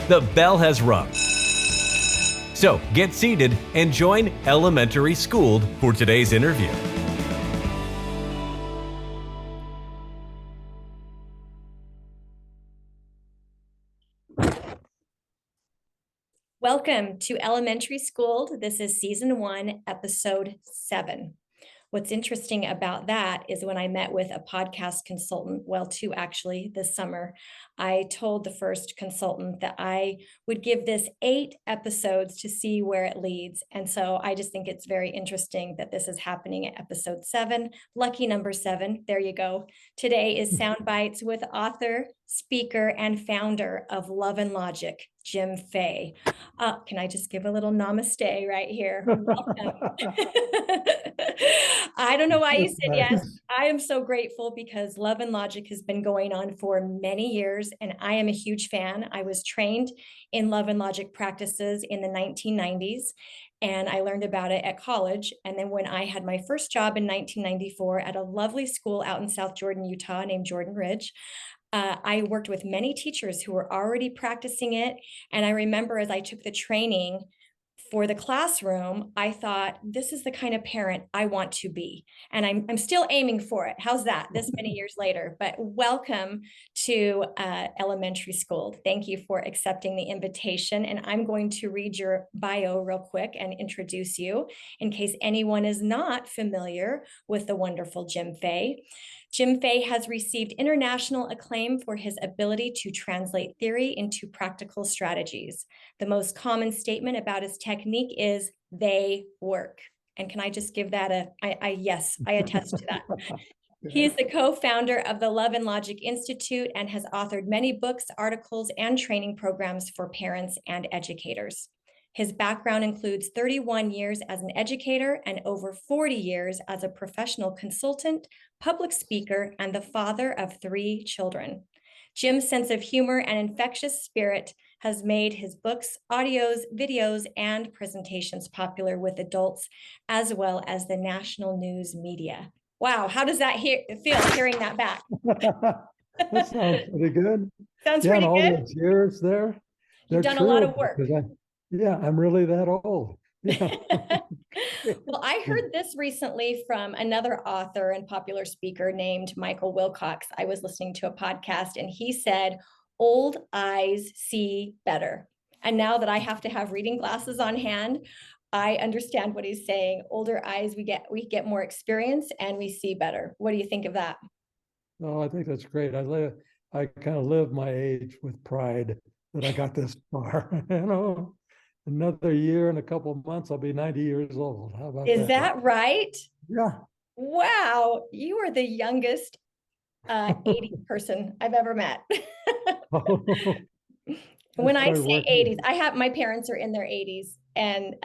the bell has rung. So get seated and join Elementary Schooled for today's interview. Welcome to Elementary Schooled. This is season 1, episode 7. What's interesting about that is when I met with a podcast consultant, well, 2 actually, this summer, I told the first consultant that I would give this 8 episodes to see where it leads. And so I just think it's very interesting that this is happening at episode 7, lucky number 7. There you go. Today is Sound Bites with author, speaker, and founder of Love and Logic, Jim Fay. Can I just give a little namaste right here? Welcome. I don't know why you said yes. I am so grateful because Love and Logic has been going on for many years, and I am a huge fan. I was trained in Love and Logic practices in the 1990s, and I learned about it at college. And then when I had my first job in 1994 at a lovely school out in South Jordan, Utah, named Jordan Ridge, I worked with many teachers who were already practicing it. And I remember as I took the training for the classroom, I thought, this is the kind of parent I want to be. And I'm still aiming for it. How's that this many years later? But welcome to Elementary School. Thank you for accepting the invitation. And I'm going to read your bio real quick and introduce you in case anyone is not familiar with the wonderful Jim Fay. Jim Fay has received international acclaim for his ability to translate theory into practical strategies. The most common statement about his technique is, they work. And can I just give that yes, I attest to that. He is the co-founder of the Love and Logic Institute and has authored many books, articles, and training programs for parents and educators. His background includes 31 years as an educator and over 40 years as a professional consultant, public speaker, and the father of 3 children. Jim's sense of humor and infectious spirit has made his books, audios, videos, and presentations popular with adults, as well as the national news media. Wow, how does that feel hearing that back? That sounds pretty good. Sounds pretty all good. those years there. You've done a lot of work. I'm really that old. Yeah. Well, I heard this recently from another author and popular speaker named Michael Wilcox. I was listening to a podcast and he said, old eyes see better. And now that I have to have reading glasses on hand, I understand what he's saying. Older eyes, we get more experience and we see better. What do you think of that? Oh, I think that's great. I kind of live my age with pride that I got this far. Another year and a couple of months, I'll be 90 years old. How about that? Is that right? Yeah. Wow. You are the youngest 80 person I've ever met. When I say 80s, my parents are in their 80s and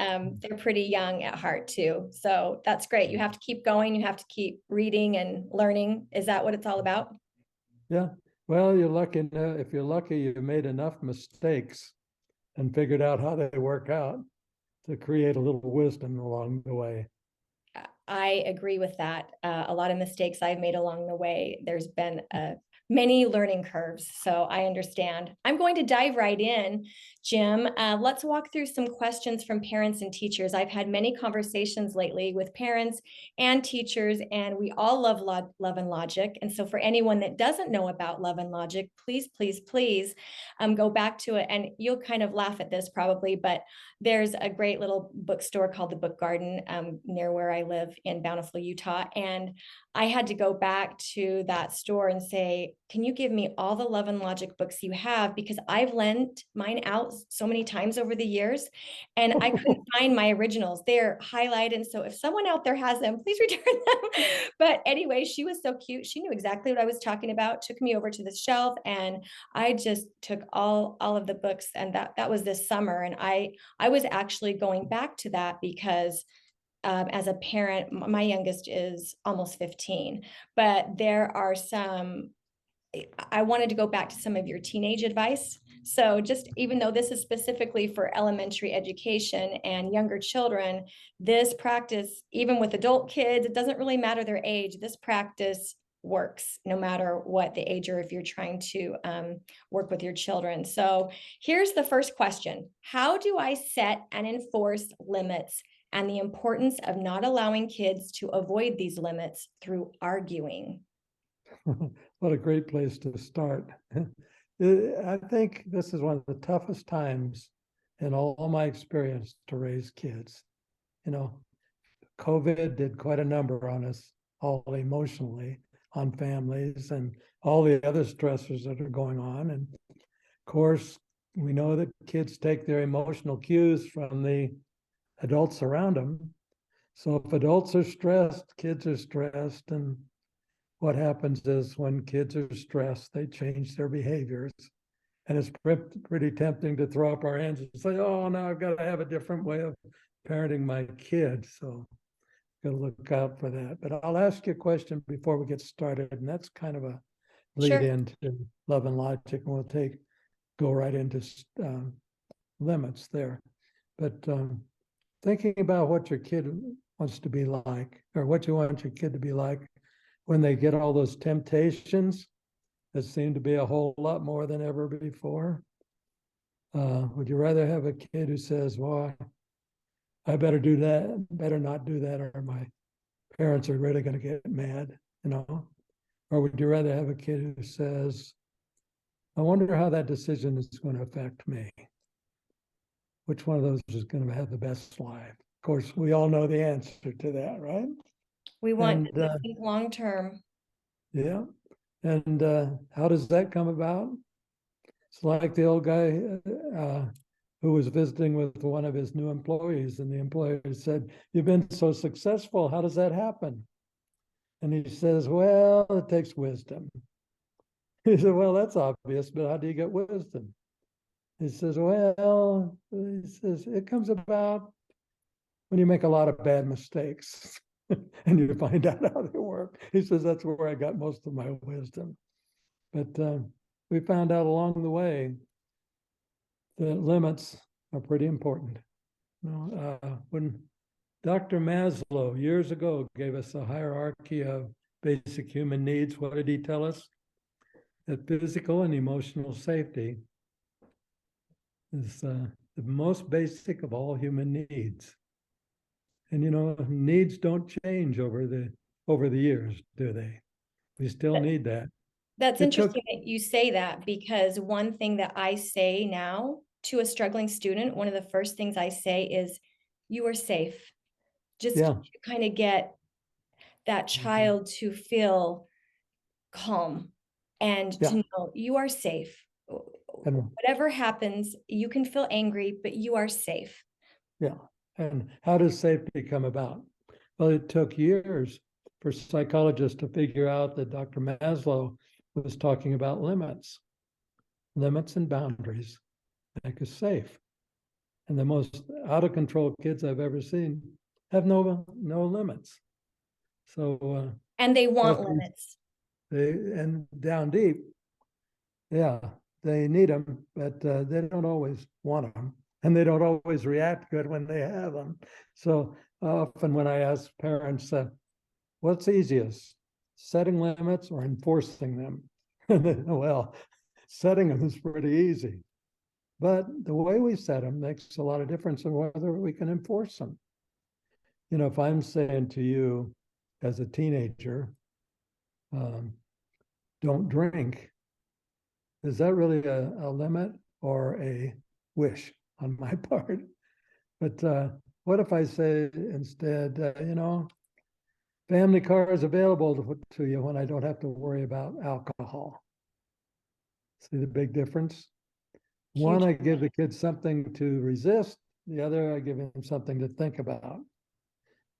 they're pretty young at heart too. So that's great. You have to keep going. You have to keep reading and learning. Is that what it's all about? Yeah. Well, you're lucky. If you're lucky, you made enough mistakes and figured out how they work out to create a little wisdom along the way. I agree with that. A lot of mistakes I've made along the way. There's been many learning curves, so I understand. I'm going to dive right in, Jim. Let's walk through some questions from parents and teachers. I've had many conversations lately with parents and teachers, and we all love Love and Logic. And so for anyone that doesn't know about Love and Logic, please, please, please go back to it. And you'll kind of laugh at this probably, but there's a great little bookstore called the Book Garden near where I live in Bountiful, Utah. And I had to go back to that store and say, can you give me all the Love and Logic books you have? Because I've lent mine out so many times over the years and I couldn't find my originals. They're highlighted. So if someone out there has them, please return them. But anyway, she was so cute. She knew exactly what I was talking about, took me over to the shelf, and I just took all of the books. And that was this summer. And I was actually going back to that because as a parent, my youngest is almost 15, but there are I wanted to go back to some of your teenage advice. So just even though this is specifically for elementary education and younger children, this practice, even with adult kids, it doesn't really matter their age, this practice works, no matter what the age or if you're trying to work with your children. So here's the first question. How do I set and enforce limits, and the importance of not allowing kids to avoid these limits through arguing? What a great place to start. I think this is one of the toughest times in all my experience to raise kids. You know, COVID did quite a number on us all emotionally, on families, and all the other stressors that are going on. And of course, we know that kids take their emotional cues from the adults around them. So if adults are stressed, kids are stressed. And what happens is when kids are stressed, they change their behaviors. And it's pretty tempting to throw up our hands and say, oh, now I've got to have a different way of parenting my kids. So got to look out for that. But I'll ask you a question before we get started. And that's kind of a lead Sure. into love and logic. And we'll go right into limits there. But thinking about what your kid wants to be like, or what you want your kid to be like when they get all those temptations that seem to be a whole lot more than ever before. Would you rather have a kid who says, well, I better do that, better not do that, or my parents are really going to get mad, you know? Or would you rather have a kid who says, I wonder how that decision is going to affect me? Which one of those is going to have the best life? Of course, we all know the answer to that, right? We want And, to think long term. yeah. And how does that come about? It's like the old guy who was visiting with one of his new employees, and the employer said, you've been so successful, how does that happen? And he says, well, it takes wisdom. He said, well, that's obvious, but how do you get wisdom? He says, well, it comes about when you make a lot of bad mistakes and you find out how they work. He says, that's where I got most of my wisdom. But we found out along the way that limits are pretty important. You know, when Dr. Maslow years ago gave us a hierarchy of basic human needs, what did he tell us? That physical and emotional safety is the most basic of all human needs. And you know, needs don't change over the years, do they? We still need that. That's interesting that you say that, because one thing that I say now to a struggling student, one of the first things I say is, you are safe. Just to kind of get that child to feel calm and to know you are safe. Whatever happens, you can feel angry, but you are safe. Yeah. And how does safety come about? Well, it took years for psychologists to figure out that Dr. Maslow was talking about limits and boundaries make us safe. And the most out of control kids I've ever seen have no limits. So and they want limits. And down deep, they need them, but they don't always want them, and they don't always react good when they have them. So often when I ask parents, what's easiest, setting limits or enforcing them? Well, setting them is pretty easy, but the way we set them makes a lot of difference in whether we can enforce them. You know, if I'm saying to you as a teenager, don't drink, is that really a limit or a wish on my part? But what if I say instead, you know, family car is available to you when I don't have to worry about alcohol? See the big difference? One, I give the kid something to resist. The other, I give him something to think about.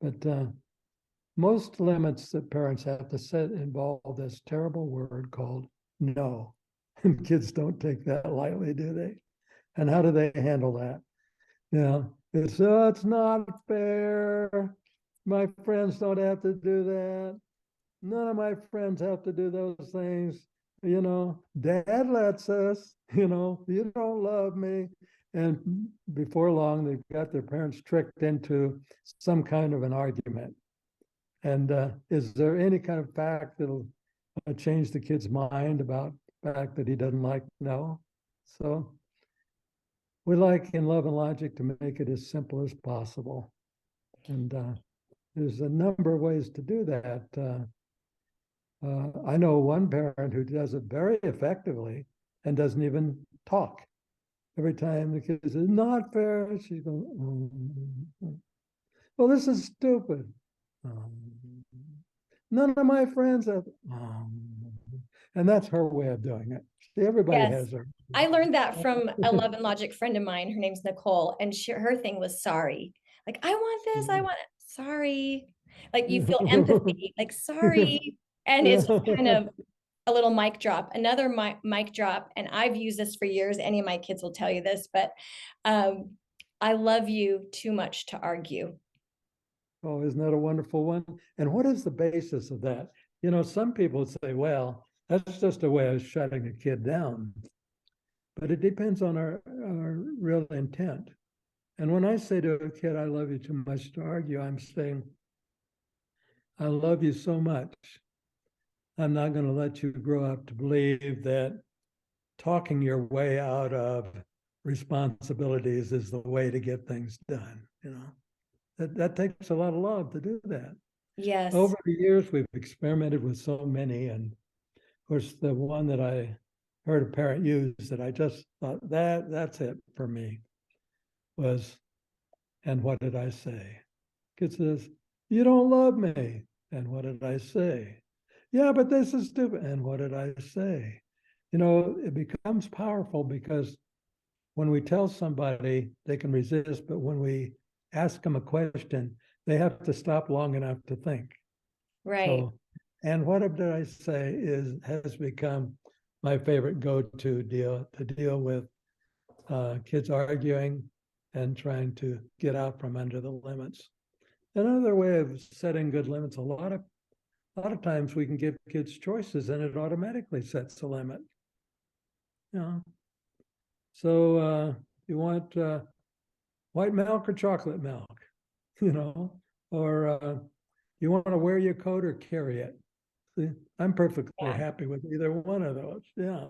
But most limits that parents have to set involve this terrible word called no. And kids don't take that lightly, do they? And how do they handle that? You know, it's not fair. My friends don't have to do that. None of my friends have to do those things. You know, dad lets us, you know, you don't love me. And before long, they've got their parents tricked into some kind of an argument. And is there any kind of fact that'll to change the kid's mind about the fact that he doesn't like no. So we like in Love and Logic to make it as simple as possible. And there's a number of ways to do that. I know one parent who does it very effectively and doesn't even talk. Every time the kid says, not fair, she's going, well, this is stupid. None of my friends have, and that's her way of doing it. See, everybody has her. I learned that from a Love and Logic friend of mine. Her name's Nicole, and her thing was sorry. Like, I want this, I want it. Sorry. Like, you feel empathy, like, sorry. And it's just kind of a little mic drop. Another mic drop, and I've used this for years. Any of my kids will tell you this, but I love you too much to argue. Oh, isn't that a wonderful one? And what is the basis of that? You know, some people say, well, that's just a way of shutting a kid down. But it depends on our real intent. And when I say to a kid, I love you too much to argue, I'm saying, I love you so much. I'm not going to let you grow up to believe that talking your way out of responsibilities is the way to get things done. You know, that takes a lot of love to do that. Yes. Over the years, we've experimented with so many. And of course, the one that I heard a parent use that I just thought that's it for me was, and what did I say? Kid says, you don't love me. And what did I say? Yeah, but this is stupid. And what did I say? You know, it becomes powerful because when we tell somebody, they can resist, but when we ask them a question, they have to stop long enough to think. Right. So, and what did I say has become my favorite go-to deal to deal with kids arguing and trying to get out from under the limits. Another way of setting good limits, a lot of times we can give kids choices and it automatically sets a limit. You know, so you want white milk or chocolate milk, you know, or you want to wear your coat or carry it. See, I'm perfectly happy with either one of those. Yeah.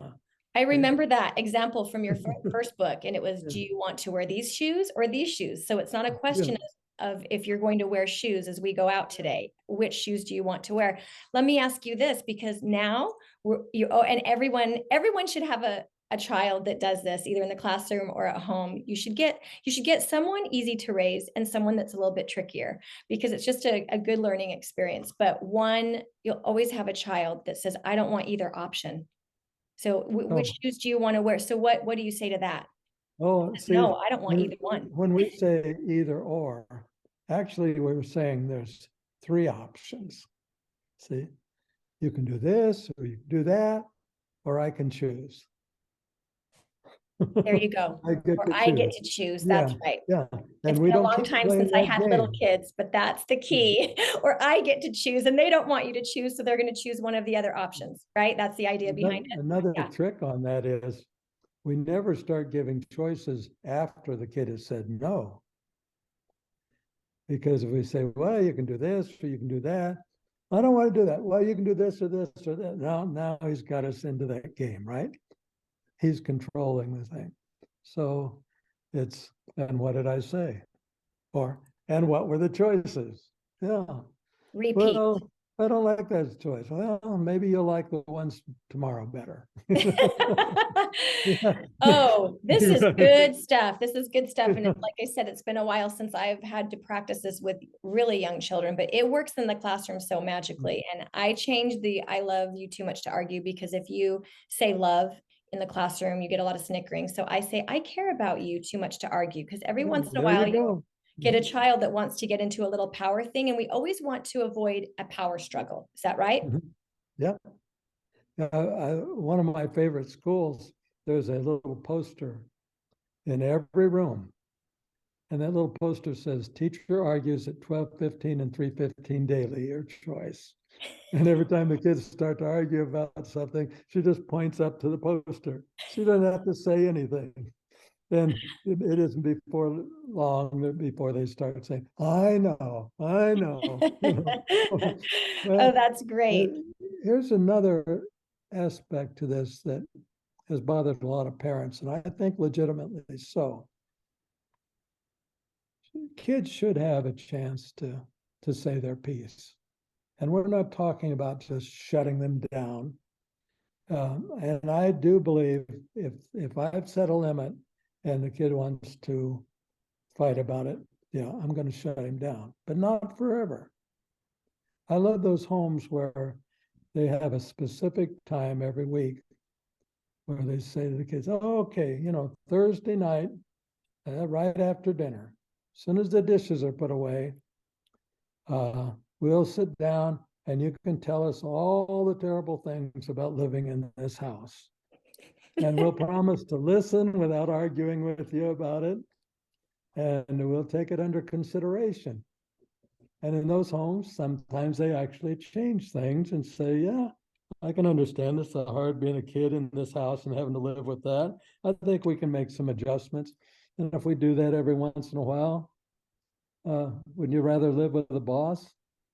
I remember that example from your first book, and it was, do you want to wear these shoes or these shoes? So it's not a question of if you're going to wear shoes as we go out today, which shoes do you want to wear? Let me ask you this, because now and everyone should have a child that does this either in the classroom or at home. You should get someone easy to raise and someone that's a little bit trickier, because it's just a good learning experience. But you'll always have a child that says, I don't want either option. So which shoes do you want to wear? So what do you say to that? Oh, see, no, I don't want either one. When we say either or, actually we're saying there's three options. See, you can do this, or you can do that, or I can choose. There you go. I get to choose. That's right. Yeah. And it's been a long time since I had little kids, but that's the key. Or I get to choose, and they don't want you to choose, so they're going to choose one of the other options, right? That's the idea behind it. Another trick on that is we never start giving choices after the kid has said no. Because if we say, well, you can do this, or you can do that. I don't want to do that. Well, you can do this or this or that. Now he's got us into that game, right? He's controlling the thing. So it's, and what did I say? Or, and what were the choices? Yeah. Repeat. Well, I don't like that choice. Well, maybe you'll like the ones tomorrow better. Oh, this is good stuff. This is good stuff. And like I said, it's been a while since I've had to practice this with really young children, but it works in the classroom so magically. And I changed the I love you too much to argue, because if you say love in the classroom, you get a lot of snickering. So I say, I care about you too much to argue, because every once in a while you get a child that wants to get into a little power thing, and we always want to avoid a power struggle. Is that right? Yeah. One of my favorite schools, there's a little poster in every room. And that little poster says, teacher argues at 12:15 and 3:15 daily, your choice. And every time the kids start to argue about something, she just points up to the poster. She doesn't have to say anything. then it isn't before long that before they start saying, I know, I know. Oh, Well, that's great. here's another aspect to this that has bothered a lot of parents, and I think legitimately so. Kids should have a chance to say their piece. And we're not talking about just shutting them down. And I do believe if I've set a limit and the kid wants to fight about it, yeah, I'm going to shut him down, but not forever. I love those homes where they have a specific time every week where they say to the kids, oh, okay, Thursday night, right after dinner, as soon as the dishes are put away, we'll sit down and you can tell us all the terrible things about living in this house. And we'll promise to listen without arguing with you about it. And we'll take it under consideration. And in those homes, sometimes they actually change things and say, yeah, I can understand it's hard being a kid in this house and having to live with that. I think we can make some adjustments. And if we do that every once in a while, wouldn't you rather live with a boss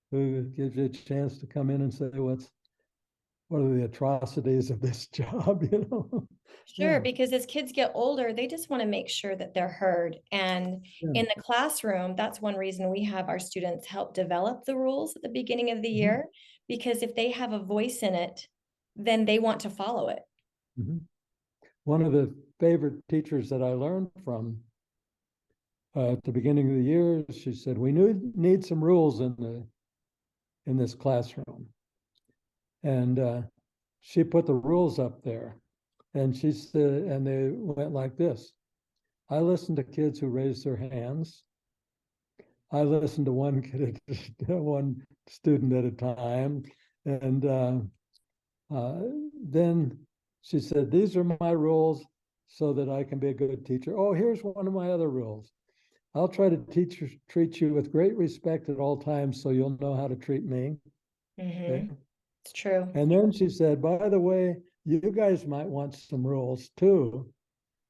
who gives you a chance to come in and say, what are the atrocities of this job, Sure, Yeah. because as kids get older, they just want to make sure that they're heard. And Yeah. in the classroom, that's one reason we have our students help develop the rules at the beginning of the Mhm. year, because if they have a voice in it, then they want to follow it. Mhm. One of the favorite teachers that I learned from at the beginning of the year, she said, we need some rules in this classroom. And she put the rules up there. And she said, and they went like this. I listened to kids who raised their hands. I listened to one kid, one student at a time. And then she said, these are my rules so that I can be a good teacher. Oh, here's one of my other rules. I'll try to treat you with great respect at all times so you'll know how to treat me. Okay. It's true. And then she said, by the way, you guys might want some rules too,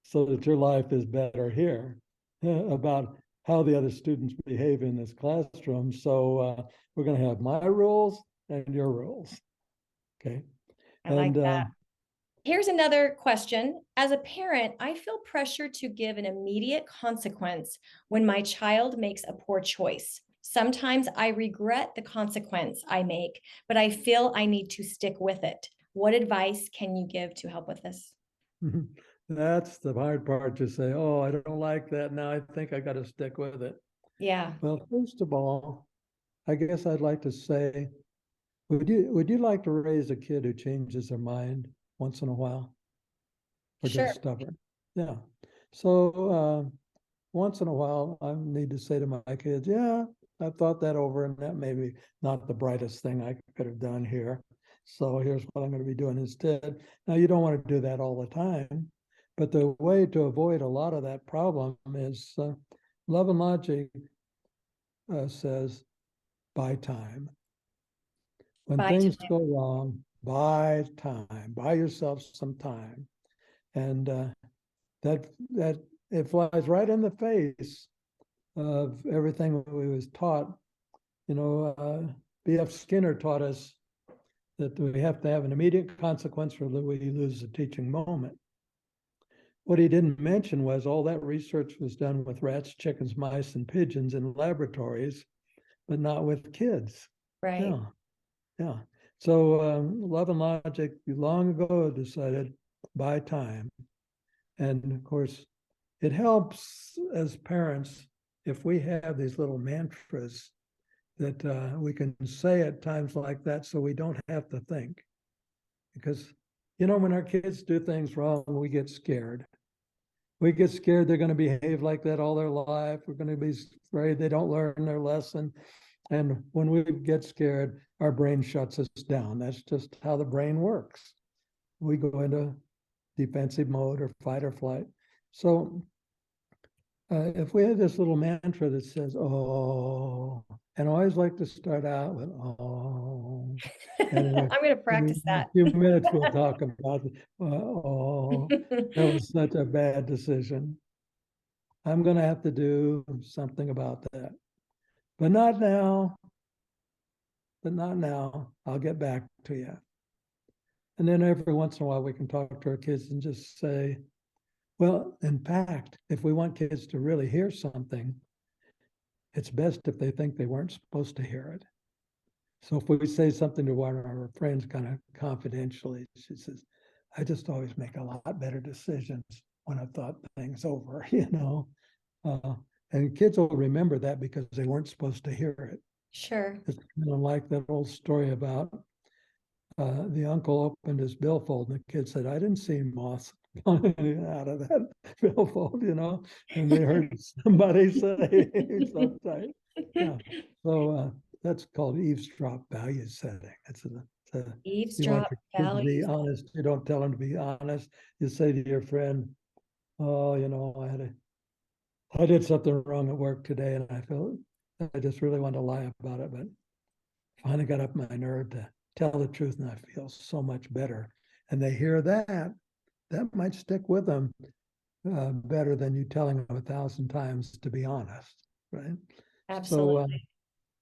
so that your life is better here about how the other students behave in this classroom. So we're going to have my rules and your rules. Okay. I like that. Here's another question. As a parent, I feel pressure to give an immediate consequence when my child makes a poor choice. Sometimes I regret the consequence I make, but I feel I need to stick with it. What advice can you give to help with this? That's the hard part, to say, oh, I don't like that. Now I think I got to stick with it. Yeah. Well, first of all, I guess I'd like to say, would you like to raise a kid who changes their mind once in a while or Sure. gets stubborn? Yeah. So once in a while, I need to say to my kids, yeah, I've thought that over, and that may be not the brightest thing I could have done here. So here's what I'm going to be doing instead. Now, you don't want to do that all the time, but the way to avoid a lot of that problem is love and logic says, buy time. When Buy things time. go wrong, buy time, buy yourself some time. And that it flies right in the face of everything we was taught. B.F. Skinner taught us that we have to have an immediate consequence or we lose the teaching moment. What he didn't mention was all that research was done with rats, chickens, mice, and pigeons in laboratories, but not with kids. Right. Yeah. Yeah. So love and logic long ago decided buy time. And of course, it helps as parents if we have these little mantras that we can say at times like that so we don't have to think. Because, when our kids do things wrong, we get scared. We get scared they're going to behave like that all their life. We're going to be afraid they don't learn their lesson. And when we get scared, our brain shuts us down. That's just how the brain works. We go into defensive mode or fight or flight. So if we had this little mantra that says, oh, and I always like to start out with, oh. I'm going to practice In a that. few minutes, we'll talk about, oh, that was such a bad decision. I'm going to have to do something about that. But not now. But not now. I'll get back to you. And then every once in a while, we can talk to our kids and just say, well, in fact, if we want kids to really hear something, it's best if they think they weren't supposed to hear it. So if we say something to one of our friends kind of confidentially, she says, I just always make a lot better decisions when I've thought things over, you know. And kids will remember that because they weren't supposed to hear it. Sure. It's kind of like that old story about the uncle opened his billfold and the kid said, I didn't see moths coming out of that billfold, you know, and they heard somebody say something. Yeah. So that's called eavesdrop value setting. It's you want Eavesdrop your kid to be values. honest. You don't tell them to be honest. You say to your friend, oh, you know, I did something wrong at work today and I just really wanted to lie about it, but finally got up my nerve to tell the truth and I feel so much better. And they hear that might stick with them better than you telling them 1,000 times to be honest, right? Absolutely.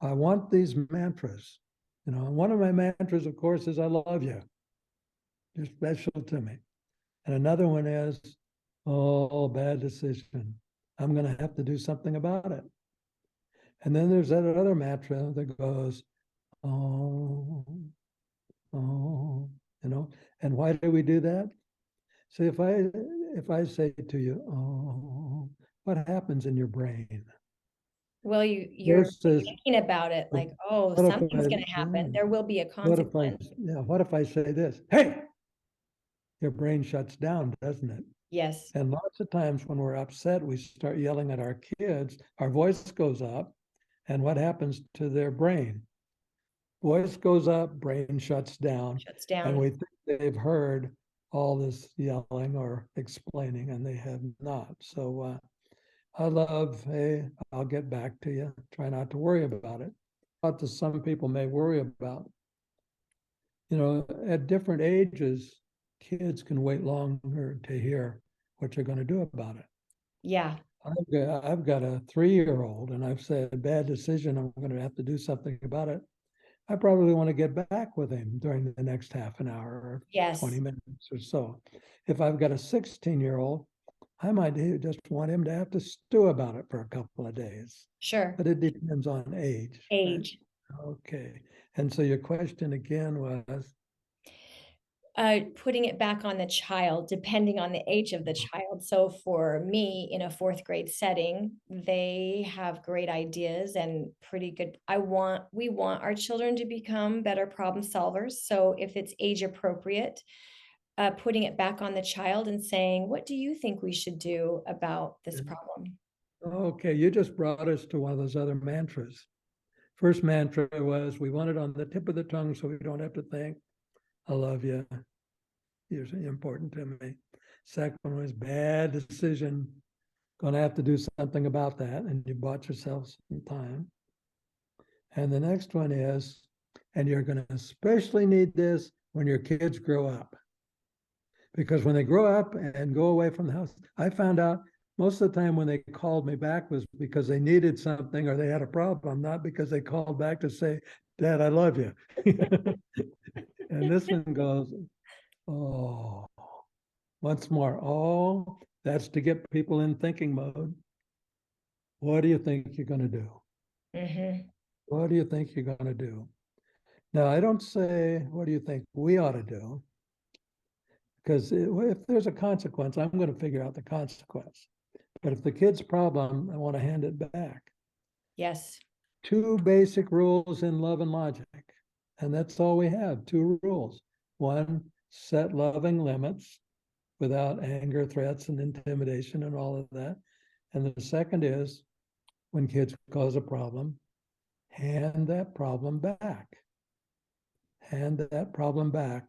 So I want these mantras, you know, and one of my mantras, of course, is I love you. You're special to me. And another one is, oh, bad decision. I'm going to have to do something about it. And then there's that other mantra that goes, oh, you know, and why do we do that? So if I say to you, oh, what happens in your brain? Well, you're Versus, thinking about it like, oh, what if something's going to happen. There will be a consequence. what if I say this? Hey, your brain shuts down, doesn't it? Yes. And lots of times when we're upset, we start yelling at our kids, our voice goes up, and what happens to their brain? Voice goes up, brain shuts down, Shuts and down. we think they've heard all this yelling or explaining, and they have not. So I love, hey, I'll get back to you. Try not to worry about it. What some people may worry about. You know, at different ages, kids can wait longer to hear what you're going to do about it. Yeah. I've got a 3-year-old, and I've said, bad decision, I'm going to have to do something about it. I probably want to get back with him during the next half an hour or Yes. 20 minutes or so. If I've got a 16-year-old, I might just want him to have to stew about it for a couple of days. Sure. But it depends on age. Age. Right? Okay. And so your question again was? Putting it back on the child, depending on the age of the child. So for me, in a 4th grade setting, they have great ideas and pretty good. We want our children to become better problem solvers. So if it's age appropriate, putting it back on the child and saying, what do you think we should do about this problem? Okay, you just brought us to one of those other mantras. First mantra was, we want it on the tip of the tongue so we don't have to think, I love you. You're important to me. Second one was bad decision. Going to have to do something about that. And you bought yourself some time. And the next one is, and you're going to especially need this when your kids grow up. Because when they grow up and go away from the house, I found out most of the time when they called me back was because they needed something or they had a problem, not because they called back to say, Dad, I love you. And this one goes, oh, once more. Oh, that's to get people in thinking mode. What do you think you're going to do? Mm-hmm. What do you think you're going to do? Now, I don't say, what do you think we ought to do? Because if there's a consequence, I'm going to figure out the consequence. But if the kid's problem, I want to hand it back. Yes. 2 basic rules in love and logic. And that's all we have, 2 rules. 1, set loving limits without anger, threats, and intimidation and all of that. And the second is, when kids cause a problem, hand that problem back. Hand that problem back.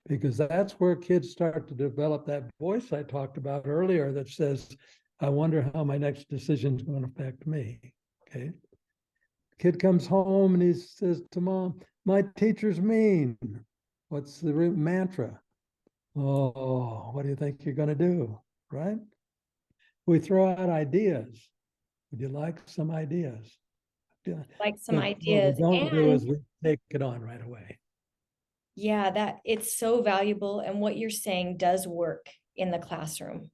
Because that's where kids start to develop that voice I talked about earlier that says, I wonder how my next decision is going to affect me. Okay. Kid comes home and he says to mom, my teacher's mean. What's the mantra? Oh, what do you think you're going to do? Right? we throw out ideas. Would you like some ideas? Yeah. Like some But what we ideas. don't do And is we take it on right away. yeah, that it's so valuable. And what you're saying does work in the classroom.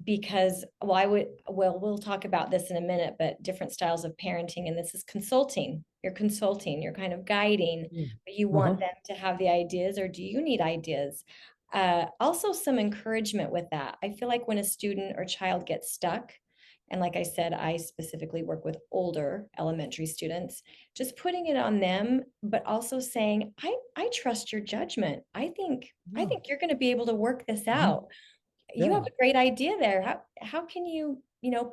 Because we'll talk about this in a minute, but different styles of parenting, and this is consulting. You're kind of guiding, but you want them to have the ideas, or do you need ideas? Also some encouragement with that. I feel like when a student or child gets stuck, and like I said, I specifically work with older elementary students, just putting it on them, but also saying, I trust your judgment. I think you're going to be able to work this out. You have Yeah. a great idea there. How can you,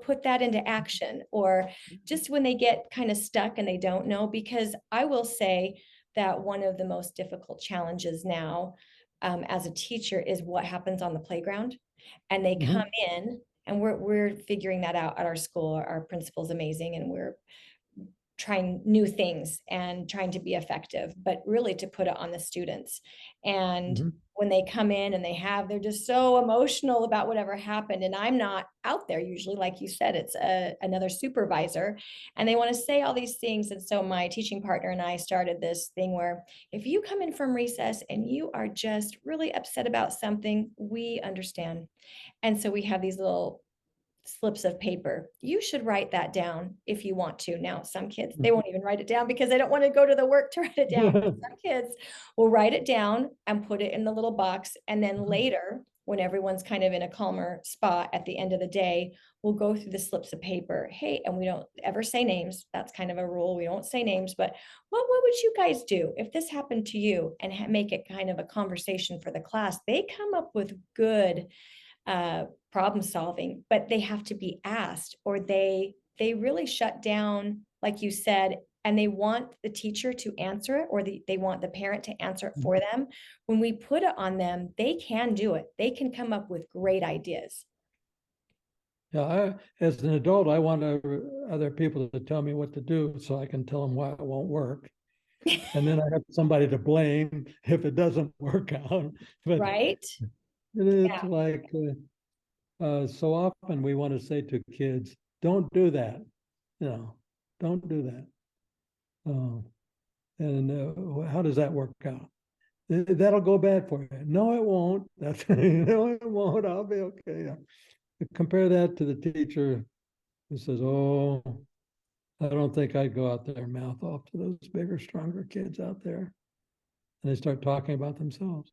put that into action? Or just when they get kind of stuck and they don't know, because I will say that one of the most difficult challenges now, as a teacher, is what happens on the playground. And they come in, and we're figuring that out at our school. Our principal's amazing, and we're trying new things and trying to be effective, but really to put it on the students. And when they come in and they're just so emotional about whatever happened. And I'm not out there usually, like you said, it's another supervisor, and they want to say all these things. And so my teaching partner and I started this thing where if you come in from recess and you are just really upset about something, we understand. And so we have these little slips of paper. You should write that down if you want to. Now, some kids, they won't even write it down because they don't want to go to the work to write it down. But some kids will write it down and put it in the little box. And then later, when everyone's kind of in a calmer spot at the end of the day, we'll go through the slips of paper. Hey, and we don't ever say names. That's kind of a rule. We don't say names, but what would you guys do if this happened to you? And make it kind of a conversation for the class. They come up with good problem solving, but they have to be asked, or they really shut down, like you said, and they want the teacher to answer it, or they want the parent to answer it for them. When we put it on them, they can do it. They can come up with great ideas. Yeah, as an adult, I want other people to tell me what to do so I can tell them why it won't work. And then I have somebody to blame if it doesn't work out. But right? it's Yeah. like so often we want to say to kids, don't do that. Don't do that. And how does that work out? That'll go bad for you. No, it won't. No, it won't. I'll be okay. Compare that to the teacher who says, "Oh, I don't think I'd go out there and mouth off to those bigger, stronger kids out there." And they start talking about themselves.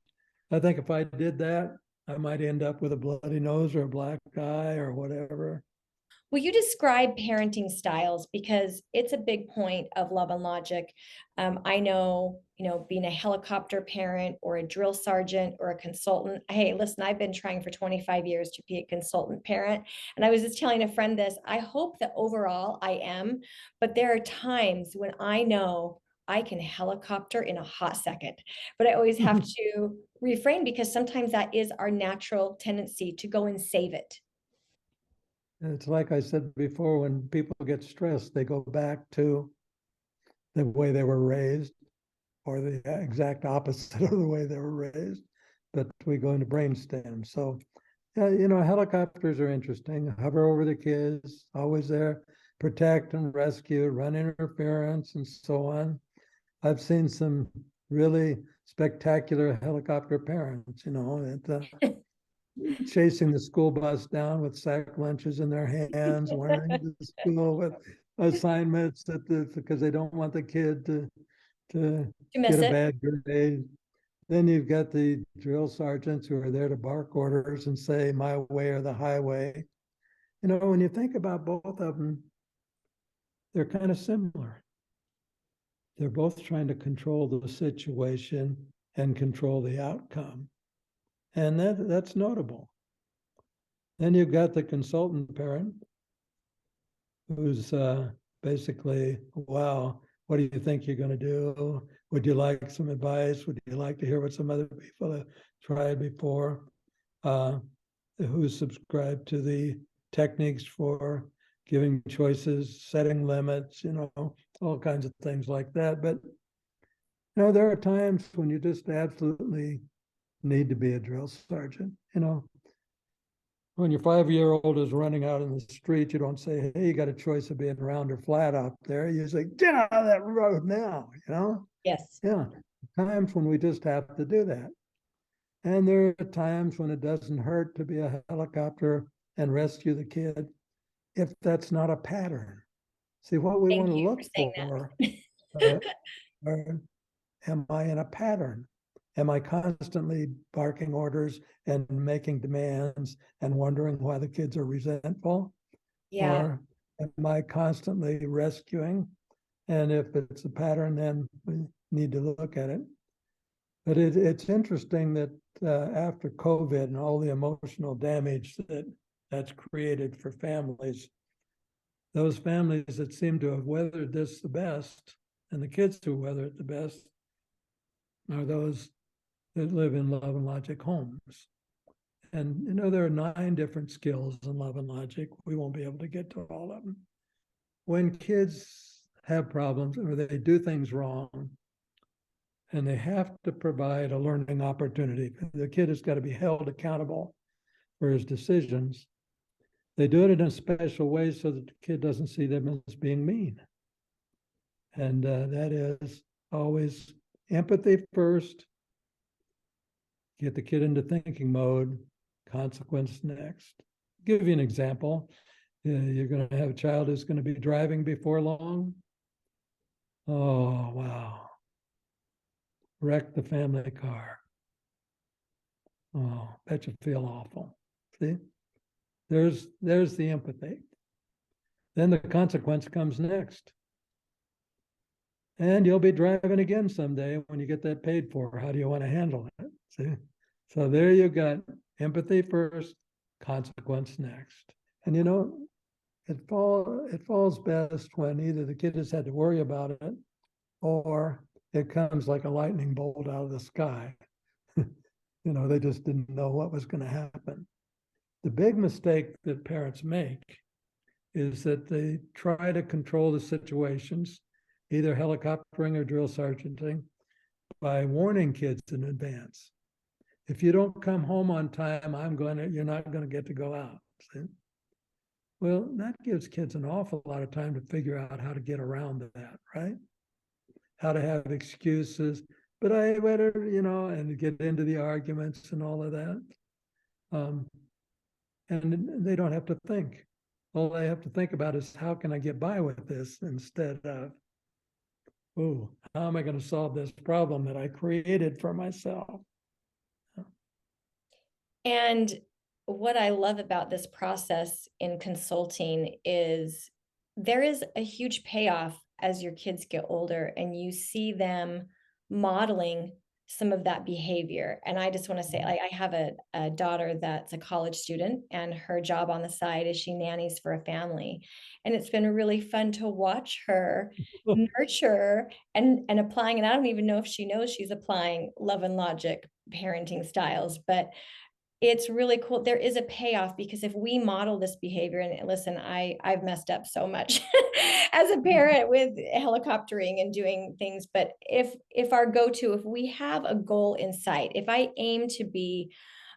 I think if I did that, I might end up with a bloody nose or a black eye or whatever. Will you describe parenting styles, because it's a big point of Love and Logic? I know, being a helicopter parent or a drill sergeant or a consultant. Hey, listen, I've been trying for 25 years to be a consultant parent. And I was just telling a friend this. I hope that overall I am, but there are times when I know I can helicopter in a hot second, but I always have to refrain, because sometimes that is our natural tendency to go and save it. It's like I said before, when people get stressed, they go back to the way they were raised, or the exact opposite of the way they were raised. But we go into brainstem. So, yeah, helicopters are interesting. Hover over the kids, always there, protect and rescue, run interference, and so on. I've seen some really spectacular helicopter parents, chasing the school bus down with sack lunches in their hands, running to the school with assignments because they don't want the kid to miss get a it. bad grade. Then you've got the drill sergeants who are there to bark orders and say my way or the highway. When you think about both of them, they're kind of similar. They're both trying to control the situation and control the outcome. And that's notable. Then you've got the consultant parent who's basically, wow, what do you think you're going to do? Would you like some advice? Would you like to hear what some other people have tried before? Who's subscribed to the techniques for giving choices, setting limits, all kinds of things like that. But, there are times when you just absolutely need to be a drill sergeant, When your 5-year-old is running out in the street, you don't say, hey, you got a choice of being round or flat out there. You say, get out of that road now, you know? Yes. Yeah, times when we just have to do that. And there are times when it doesn't hurt to be a helicopter and rescue the kid if that's not a pattern. See, what we Thank want to you look for saying for, that. am I in a pattern? Am I constantly barking orders and making demands and wondering why the kids are resentful? Yeah. Or am I constantly rescuing? And if it's a pattern, then we need to look at it. But it's interesting that after COVID and all the emotional damage that's created for families, those families that seem to have weathered this the best, and the kids who weather it the best, are those that live in love and logic homes. And you know, there are 9 different skills in love and logic. We won't be able to get to all of them. When kids have problems or they do things wrong, and they have to provide a learning opportunity, the kid has got to be held accountable for his decisions. They do it in a special way so that the kid doesn't see them as being mean. And that is always empathy first, get the kid into thinking mode, consequence next. I'll give you an example. You're going to have a child who's going to be driving before long. Oh, wow. Wreck the family car. Oh, bet you feel awful. See, there's the empathy. Then the consequence comes next. And you'll be driving again someday when you get that paid for. How do you want to handle it? See? So there you got empathy first, consequence next. And you know, it falls best when either the kid has had to worry about it or it comes like a lightning bolt out of the sky. You know, they just didn't know what was going to happen. The big mistake that parents make is that they try to control the situations, either helicoptering or drill sergeanting, by warning kids in advance. If you don't come home on time, you're not going to get to go out. See? Well, that gives kids an awful lot of time to figure out how to get around that, right? How to have excuses, but I better, you know, and get into the arguments and all of that. And they don't have to think. All they have to think about is how can I get by with this instead of, oh, how am I going to solve this problem that I created for myself? And what I love about this process in consulting is there is a huge payoff as your kids get older and you see them modeling some of that behavior. And I just want to say, like, I have a daughter that's a college student, and her job on the side is she nannies for a family. And it's been really fun to watch her nurture and applying, and I don't even know if she knows she's applying love and logic parenting styles, but it's really cool. There is a payoff because if we model this behavior, and listen, I've messed up so much as a parent with helicoptering and doing things, but if our go-to, if we have a goal in sight, if I aim to be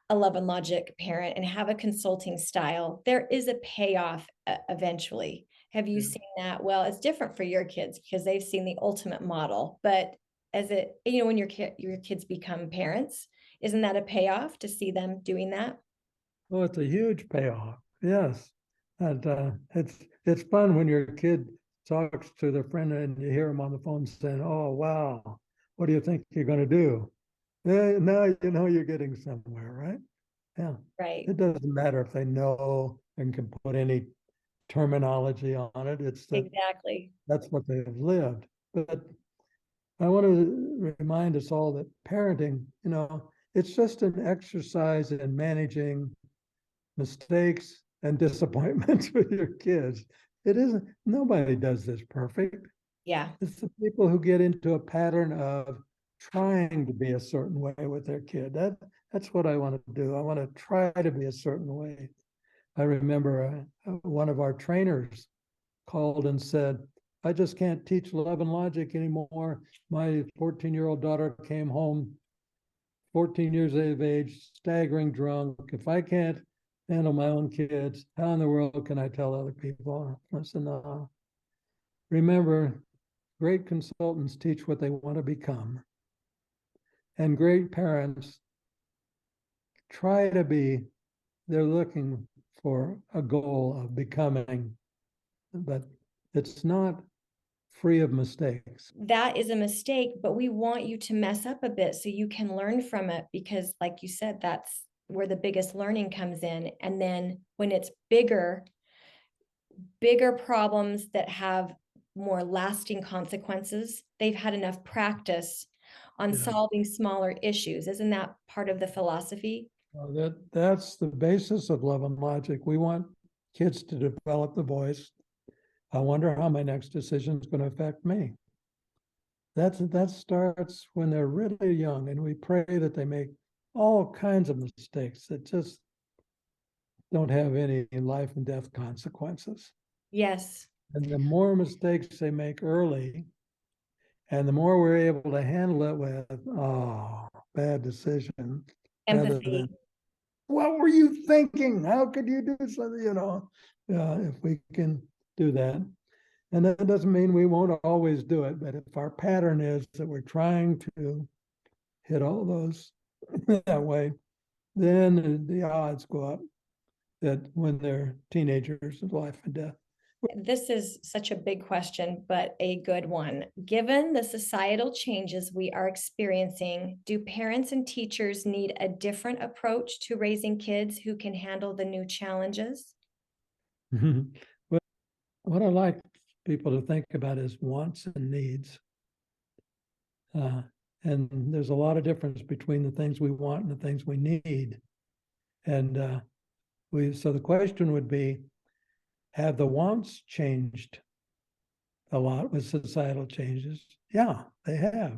a love and logic parent and have a consulting style, there is a payoff eventually. Have you seen that? Well, it's different for your kids because they've seen the ultimate model, but as it, you know, when your kids become parents, isn't that a payoff to see them doing that? Oh, it's a huge payoff. Yes. And it's fun when your kid talks to their friend and you hear them on the phone saying, oh, wow, what do you think you're going to do? Now you know you're getting somewhere, right? Yeah. Right. It doesn't matter if they know and can put any terminology on it. It's that Exactly. that's what they've lived. But I want to remind us all that parenting, you know, it's just an exercise in managing mistakes and disappointments with your kids. It isn't, nobody does this perfect. Yeah. It's the people who get into a pattern of trying to be a certain way with their kid. That's what I want to do. I want to try to be a certain way. I remember one of our trainers called and said, I just can't teach love and logic anymore. My 14-year-old daughter came home 14 years of age, staggering drunk. If I can't handle my own kids. How in the world can I tell other people? Listen, remember, great consultants teach what they want to become. And great parents try to be, they're looking for a goal of becoming, but it's not free of mistakes. That is a mistake, but we want you to mess up a bit so you can learn from it, because like you said, that's where the biggest learning comes in. And then when it's bigger problems that have more lasting consequences, they've had enough practice on Yeah. solving smaller issues. Isn't that part of the philosophy? Well, that's the basis of Love and Logic. We want kids to develop the voice. I wonder how my next decision is going to affect me. That starts when they're really young, and we pray that they make all kinds of mistakes that just don't have any life and death consequences. Yes. And the more mistakes they make early, and the more we're able to handle it with, oh, bad decision, rather Empathy. than, what were you thinking? How could you do something? If we can do that. And that doesn't mean we won't always do it, but if our pattern is that we're trying to hit all those that way, then the odds go up that when they're teenagers, of life and death. This is such a big question, but a good one. Given the societal changes we are experiencing, do parents and teachers need a different approach to raising kids who can handle the new challenges? But what I like people to think about is wants and needs. And there's a lot of difference between the things we want and the things we need. And so the question would be, have the wants changed a lot with societal changes? Yeah, they have.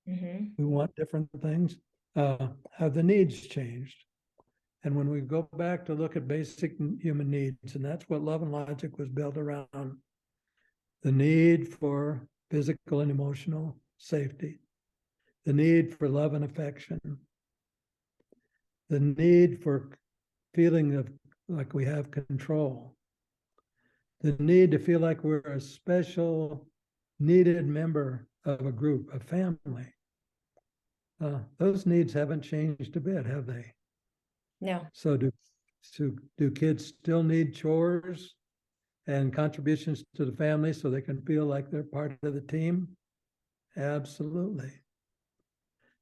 Mm-hmm. We want different things. Have the needs changed? And when we go back to look at basic human needs, and that's what Love and Logic was built around, the need for physical and emotional safety, the need for love and affection, the need for feeling of like we have control, the need to feel like we're a special, needed member of a group, a family. Those needs haven't changed a bit, have they? No. So do kids still need chores and contributions to the family so they can feel like they're part of the team? Absolutely.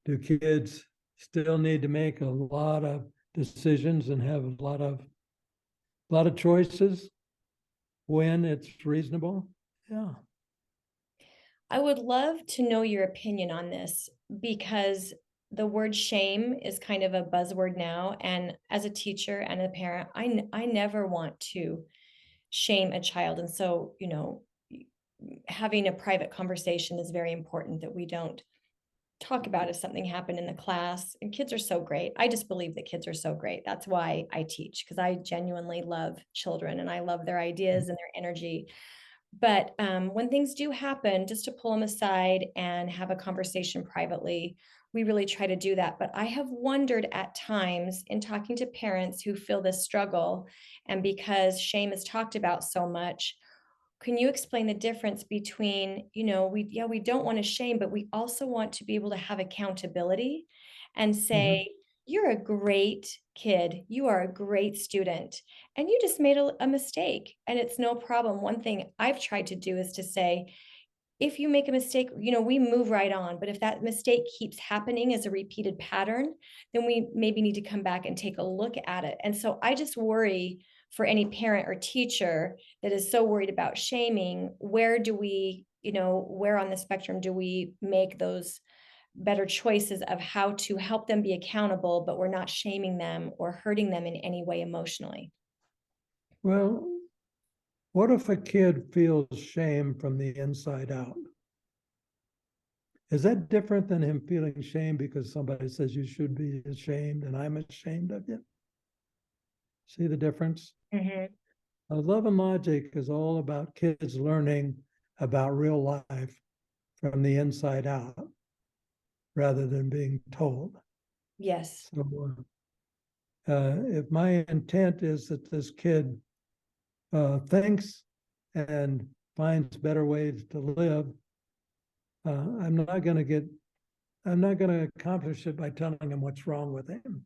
Do kids still need to make a lot of decisions and have a lot of choices when it's reasonable? Yeah. I would love to know your opinion on this, because the word shame is kind of a buzzword now. And as a teacher and a parent, I never want to shame a child. And so, having a private conversation is very important, that we don't talk about if something happened in the class. And kids are so great. I just believe that kids are so great. That's why I teach, because I genuinely love children and I love their ideas and their energy. But when things do happen, just to pull them aside and have a conversation privately, we really try to do that. But I have wondered at times in talking to parents who feel this struggle, and because shame is talked about so much, can you explain the difference between, we don't want to shame, but we also want to be able to have accountability and say, you're a great kid, you are a great student, and you just made a mistake, and it's no problem. One thing I've tried to do is to say, if you make a mistake, we move right on. But if that mistake keeps happening as a repeated pattern, then we maybe need to come back and take a look at it. And so I just worry for any parent or teacher that is so worried about shaming, where do we, where on the spectrum do we make those better choices of how to help them be accountable, but we're not shaming them or hurting them in any way emotionally? Well, what if a kid feels shame from the inside out? Is that different than him feeling shame because somebody says you should be ashamed and I'm ashamed of you? See the difference? Love and Logic is all about kids learning about real life from the inside out rather than being told. Yes. So If my intent is that this kid thinks and finds better ways to live, I'm not going to accomplish it by telling him what's wrong with him.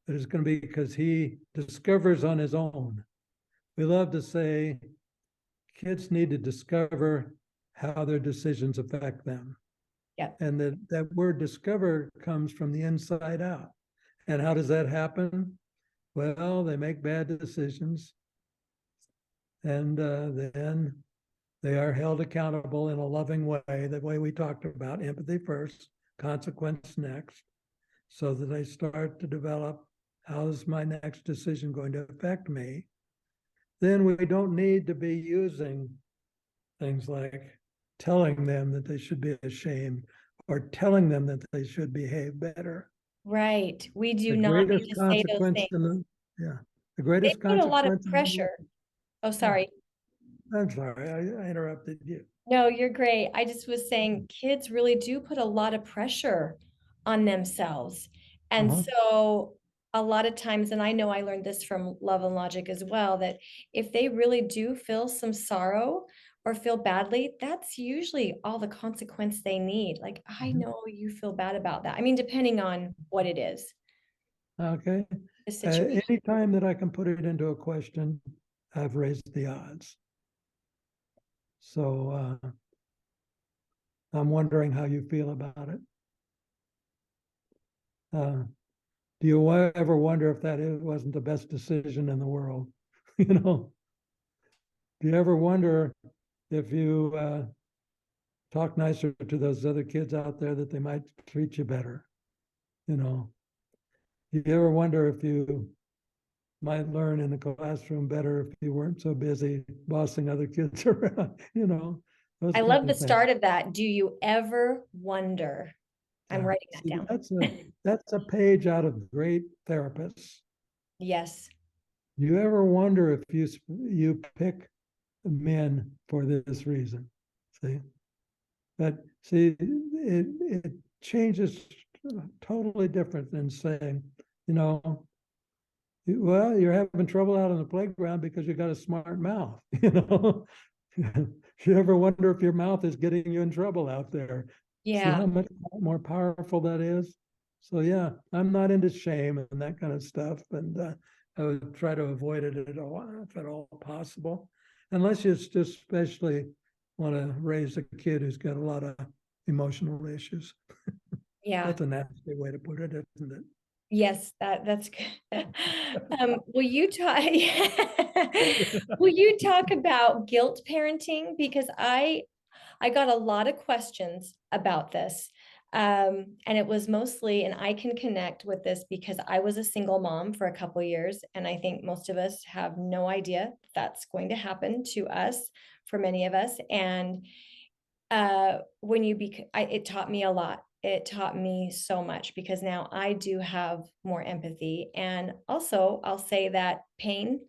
But it's going to be because he discovers on his own. We love to say kids need to discover how their decisions affect them. Yep. And that word discover comes from the inside out. And how does that happen? Well, they make bad decisions. And then they are held accountable in a loving way, the way we talked about, empathy first, consequence next, so that they start to develop, how is my next decision going to affect me? Then we don't need to be using things like telling them that they should be ashamed or telling them that they should behave better. Right. We do The not need greatest to say those consequence things. in the, yeah, the They greatest put a lot of consequence in the- pressure. Oh, sorry. I'm sorry, I interrupted you. No, you're great. I just was saying kids really do put a lot of pressure on themselves. And Uh-huh. so a lot of times, and I know I learned this from Love and Logic as well, that if they really do feel some sorrow or feel badly, that's usually all the consequence they need. Like, I Mhm. know you feel bad about that. I mean, depending on what it is, Okay. the situation. Anytime that I can put it into a question, I've raised the odds. So I'm wondering how you feel about it. Do you ever wonder if that wasn't the best decision in the world? You know, do you ever wonder if you talk nicer to those other kids out there that they might treat you better? You know, do you ever wonder if you might learn in the classroom better if you weren't so busy bossing other kids around? You know, those I kind love the of things. start of that. Do you ever wonder? I'm Yeah. writing that See, down. that's a page out of great therapists. Yes. You ever wonder if you pick men for this reason? See, it changes totally different than saying, you know, well, you're having trouble out on the playground because you got a smart mouth. You know, you ever wonder if your mouth is getting you in trouble out there? See Yeah. how much more powerful that is? So yeah, I'm not into shame and that kind of stuff, and I would try to avoid it at all, if at all possible, unless you just especially want to raise a kid who's got a lot of emotional issues. Yeah. That's a nasty way to put it, isn't it? Yes, that's good. Will you talk will you talk about guilt parenting? Because I got a lot of questions about this. And it was mostly, and I can connect with this because I was a single mom for a couple of years, and I think most of us have no idea that's going to happen to us, for many of us. And when it taught me a lot. It taught me so much because now I do have more empathy. And also, I'll say that pain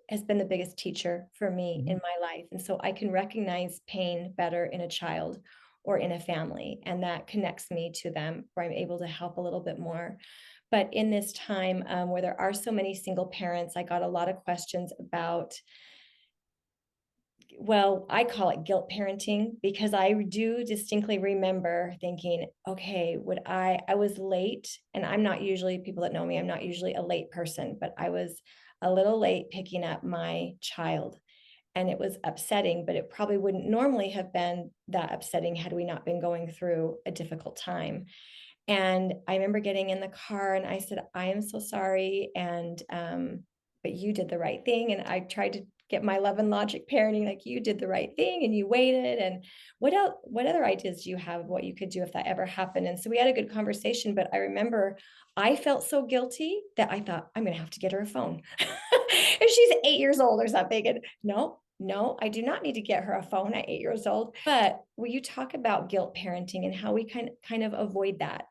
has been the biggest teacher for me in my life. And so I can recognize pain better in a child or in a family. And that connects me to them, where I'm able to help a little bit more. But in this time where there are so many single parents, I got a lot of questions about, well, I call it guilt parenting, because I do distinctly remember thinking, okay, I was late, and I'm not usually, people that know me, I'm not usually a late person, but I was a little late picking up my child. And it was upsetting, but it probably wouldn't normally have been that upsetting had we not been going through a difficult time. And I remember getting in the car and I said, I am so sorry. And, but you did the right thing. And I tried to get my Love and Logic parenting, like, you did the right thing and you waited. And what else, what other ideas do you have of what you could do if that ever happened? And so we had a good conversation, but I remember I felt so guilty that I thought, I'm going to have to get her a phone. If she's 8 years old or something. And no, I do not need to get her a phone at 8 years old. But will you talk about guilt parenting and how we kind of avoid that?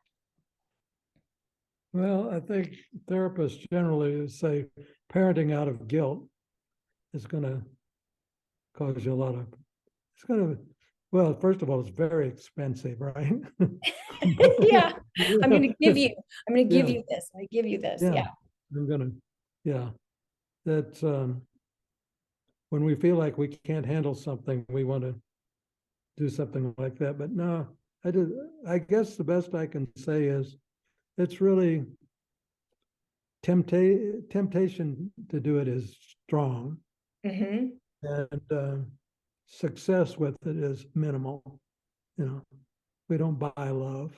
Well, I think therapists generally say parenting out of guilt is going to cause you a lot of, it's going to Well, first of all, it's very expensive, right? Yeah, I'm going to give you, I'm going to give Yeah. you this. I'm going to give you this. Yeah, Yeah. I'm gonna, yeah. That's when we feel like we can't handle something, we want to do something like that. But no, I guess the best I can say is it's really temptation to do it is strong, Hmm. and success with it is minimal. You know, we don't buy love.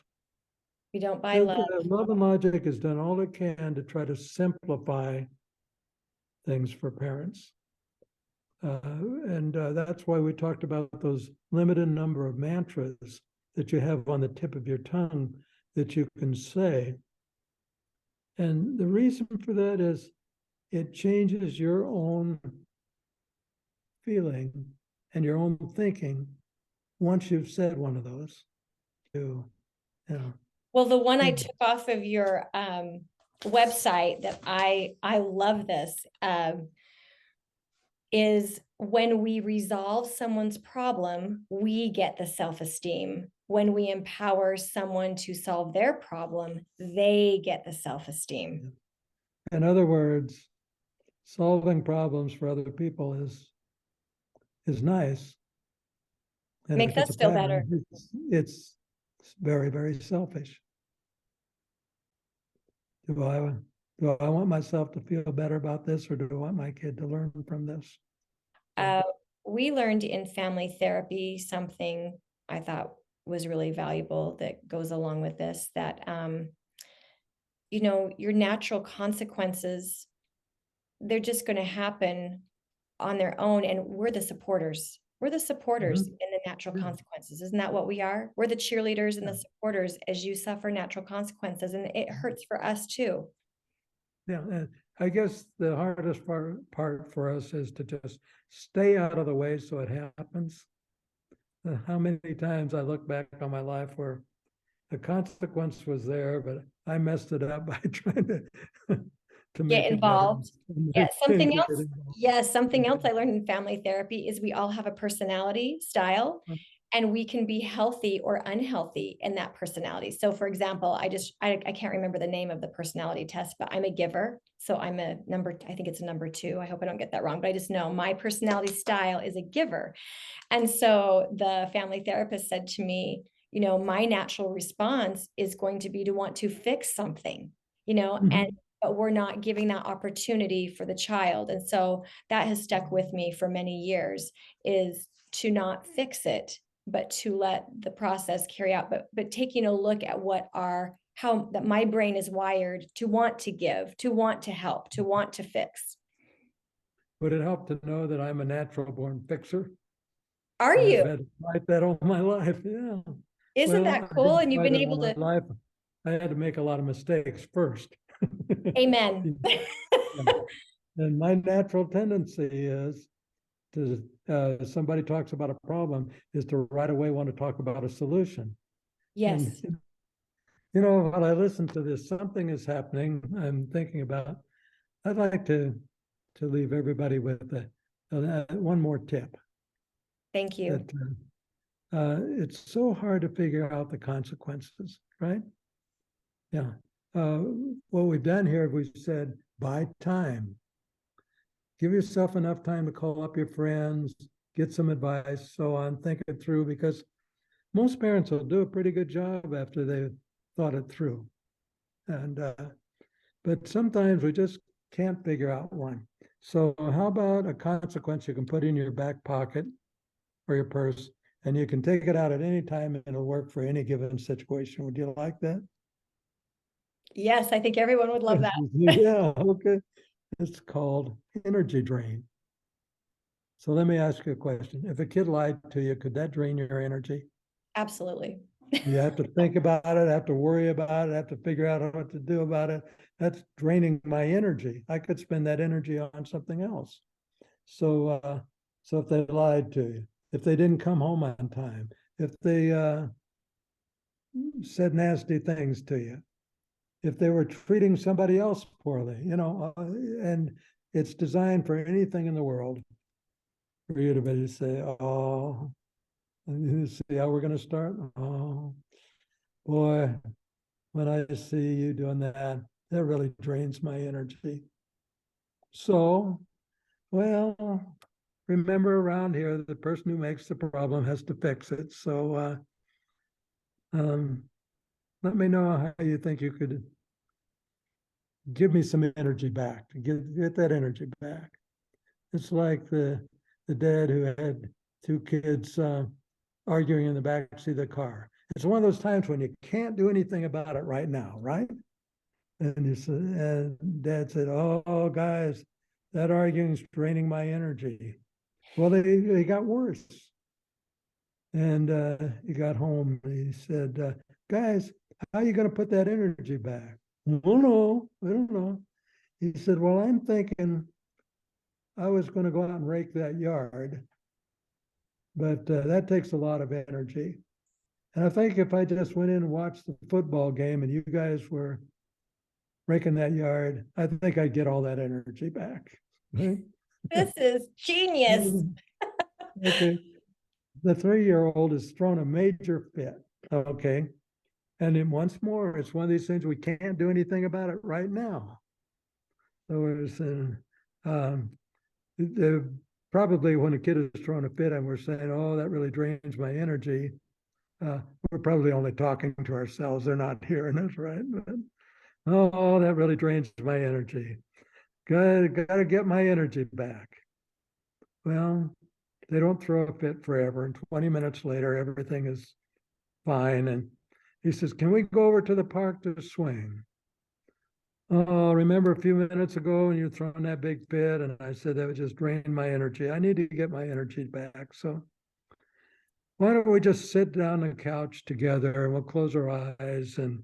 We don't buy love. Love and Logic has done all it can to try to simplify things for parents. And that's why we talked about those limited number of mantras that you have on the tip of your tongue that you can say. And the reason for that is it changes your own feeling and your own thinking once you've said one of those. You know, Well, the one I took off of your website that I love this is when we resolve someone's problem, we get the self-esteem. When we empower someone to solve their problem, they get the self-esteem. in other words, solving problems for other people is nice. And Makes if it's us a feel pattern, better. it's very, very selfish. Do I want myself to feel better about this, or do I want my kid to learn from this? Uh, we learned in family therapy something I thought was really valuable that goes along with this, that your natural consequences, they're just going to happen on their own, and we're the supporters. We're the supporters in the natural consequences. Isn't that what we are? We're the cheerleaders and the supporters as you suffer natural consequences, and it hurts for us too. Yeah, and I guess the hardest part for us is to just stay out of the way so it happens. How many times I look back on my life where the consequence was there, but I messed it up by trying to make Get it better. involved. Yeah, something else. Involved. Yes, something else I learned in family therapy is we all have a personality style, and we can be healthy or unhealthy in that personality. So for example, I can't remember the name of the personality test, but I'm a giver. So I'm a number, I think it's a number 2. I hope I don't get that wrong, but I just know my personality style is a giver. And so the family therapist said to me, my natural response is going to be to want to fix something, but we're not giving that opportunity for the child. And so that has stuck with me for many years, is to not fix it, but to let the process carry out, but taking a look at how that my brain is wired to want to give, to want to help, to want to fix. Would it help to know that I'm a natural born fixer? Are I've you? had to fight that all my life. Yeah. Isn't that cool? And you've been able to. Life. I had to make a lot of mistakes first. Amen. And my natural tendency is to, somebody talks about a problem, is to right away want to talk about a solution. Yes. And, while I listen to this, something is happening I'm thinking about. I'd like to leave everybody with one more tip. Thank you. That, it's so hard to figure out the consequences, right? Yeah. What we've done here, we've said, buy time. Give yourself enough time to call up your friends, get some advice, so on, think it through, because most parents will do a pretty good job after they've thought it through. And but sometimes we just can't figure out one. So how about a consequence you can put in your back pocket or your purse, and you can take it out at any time and it'll work for any given situation? Would you like that? Yes, I think everyone would love that. Yeah, okay. It's called energy drain. So let me ask you a question. If a kid lied to you, could that drain your energy? Absolutely. You have to think about it, have to worry about it, have to figure out what to do about it. That's draining my energy. I could spend that energy on something else. So, so if they lied to you, if they didn't come home on time, if they said nasty things to you, if they were treating somebody else poorly, and it's designed for anything in the world for you to be to say, oh, And you see how we're going to start? Oh, boy, when I see you doing that, that really drains my energy. So, well, remember around here, the person who makes the problem has to fix it. So, um, let me know how you think you could give me some energy back, get that energy back. It's like the dad who had two kids arguing in the backseat of the car. It's one of those times when you can't do anything about it right now, right? And he said, and Dad said, "Oh, guys, that arguing's draining my energy." Well, they got worse, and he got home and he said, "Guys, how are you going to put that energy back?" "Oh no, I don't know." He said, "Well, I'm thinking I was going to go out and rake that yard, but that takes a lot of energy. And I think if I just went in and watched the football game and you guys were raking that yard, I think I'd get all that energy back." Right? This is genius. Okay. The 3-year-old has thrown a major fit. Okay. And then once more, it's one of these things we can't do anything about it right now. So it's probably when a kid is throwing a fit and we're saying, "Oh, that really drains my energy," we're probably only talking to ourselves. They're not hearing us, right? But, "Oh, that really drains my energy. Gotta get my energy back." Well, they don't throw a fit forever. And 20 minutes later, everything is fine. And he says, "Can we go over to the park to swing?" "Oh, remember a few minutes ago when you were throwing that big fit and I said that would just drain my energy. I need to get my energy back. So why don't we just sit down on the couch together and we'll close our eyes and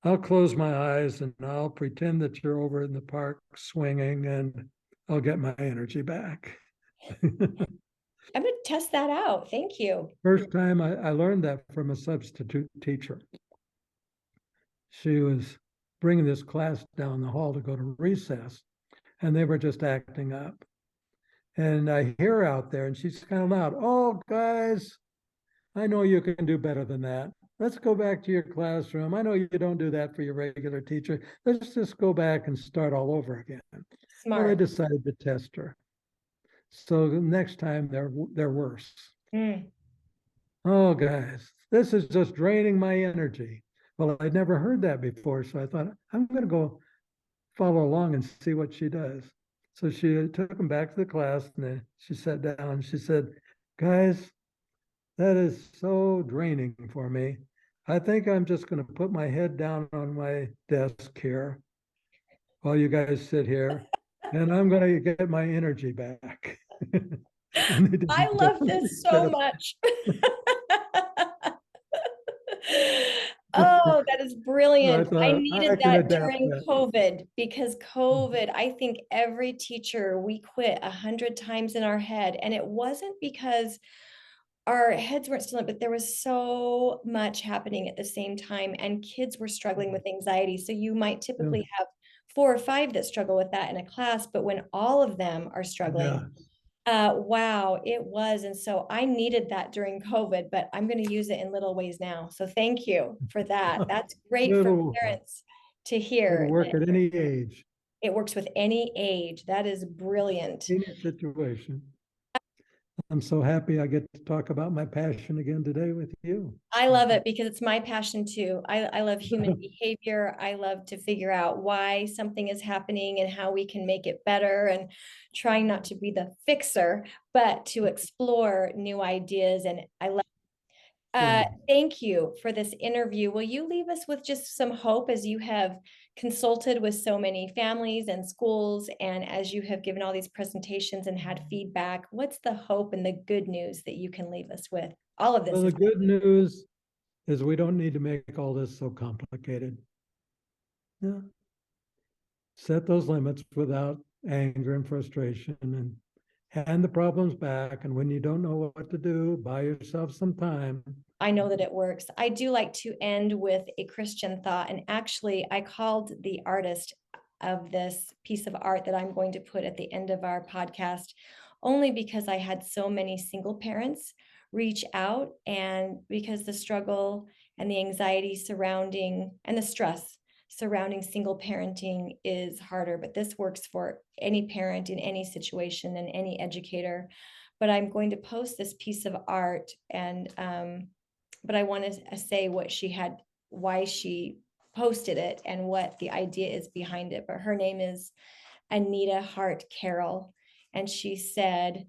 I'll close my eyes and I'll pretend that you're over in the park swinging and I'll get my energy back." I'm going to test that out. Thank you. First time I learned that from a substitute teacher. She was bringing this class down the hall to go to recess, and they were just acting up. And I hear her out there, and she's kind of loud, "Oh, guys, I know you can do better than that. Let's go back to your classroom. I know you don't do that for your regular teacher. Let's just go back and start all over again." Well, they Smart. decided to test her. So the next time they're worse. Mm. "Oh, guys, this is just draining my energy." Well, I'd never heard that before, so I thought, I'm going to go follow along and see what she does. So she took them back to the class and then she sat down and she said, "Guys, that is so draining for me. I think I'm just going to put my head down on my desk here while you guys sit here and I'm going to get my energy back." And they I did love just this instead so of much. Oh, that is I brilliant. I thought I needed can that adapt during that. COVID because COVID, I think every teacher, we quit 100 times in our head. And it wasn't because our heads weren't still in, but there was so much happening at the same time and kids were struggling with anxiety. So you might Yeah, typically have 4 or 5 that struggle with that in a class, but when all of them are struggling, yeah. wow, it was. And so I needed that during COVID, but I'm going to use it in little ways now. So thank you for that. That's great for It'll parents to it'll hear work that at any age, it works with any age. That is brilliant. any situation. I'm so happy I get to talk about my passion again today with you. I love it because it's my passion too. I love human behavior. I love to figure out why something is happening and how we can make it better and trying not to be the fixer, but to explore new ideas. And I love Yeah. thank you for this interview. Will you leave us with just some hope as you have consulted with so many families and schools, and as you have given all these presentations and had feedback? What's the hope and the good news that you can leave us with? All of this Well, the is good news is we don't need to make all this so complicated. Yeah. Set those limits without anger and frustration and hand the problems back. And when you don't know what to do, buy yourself some time. I know that it works. I do like to end with a Christian thought. And actually, I called the artist of this piece of art that I'm going to put at the end of our podcast only because I had so many single parents reach out, and because the struggle and the anxiety surrounding and the stress surrounding single parenting is harder, but this works for any parent in any situation and any educator. But I'm going to post this piece of art, and but I want to say what she had, why she posted it and what the idea is behind it. But her name is Anita Hart Carroll, and she said,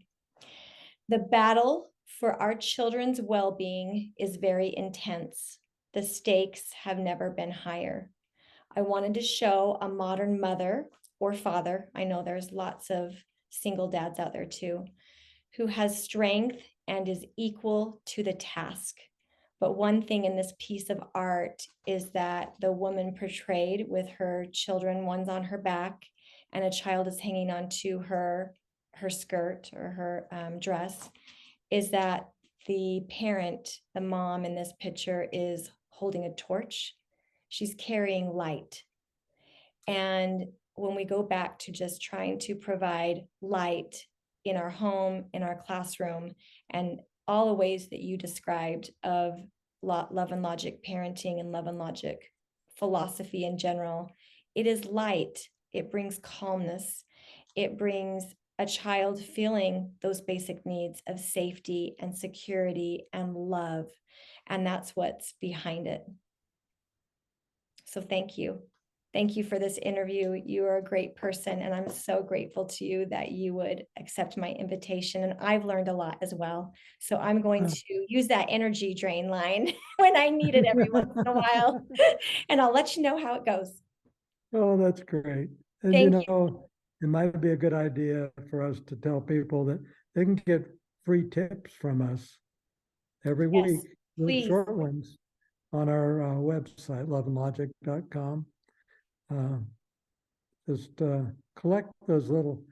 "The battle for our children's well-being is very intense. The stakes have never been higher. I wanted to show a modern mother or father, I know there's lots of single dads out there too, who has strength and is equal to the task. But one thing in this piece of art is that the woman portrayed with her children, one's on her back and a child is hanging onto her skirt or her dress, is that the parent, the mom in this picture, is holding a torch. She's carrying light. And when we go back to just trying to provide light in our home, in our classroom, and all the ways that you described of love and logic parenting and love and logic philosophy in general, it is light. It brings calmness. It brings a child feeling those basic needs of safety and security and love. And that's what's behind it. So thank you. Thank you for this interview. You are a great person, and I'm so grateful to you that you would accept my invitation. And I've learned a lot as well. So I'm going to use that energy drain line when I need it every once in a while, and I'll let you know how it goes. Oh, that's great. And Thank you know, it might be a good idea for us to tell people that they can get free tips from us every week, please. short ones, on our website, loveandlogic.com. Just collect those little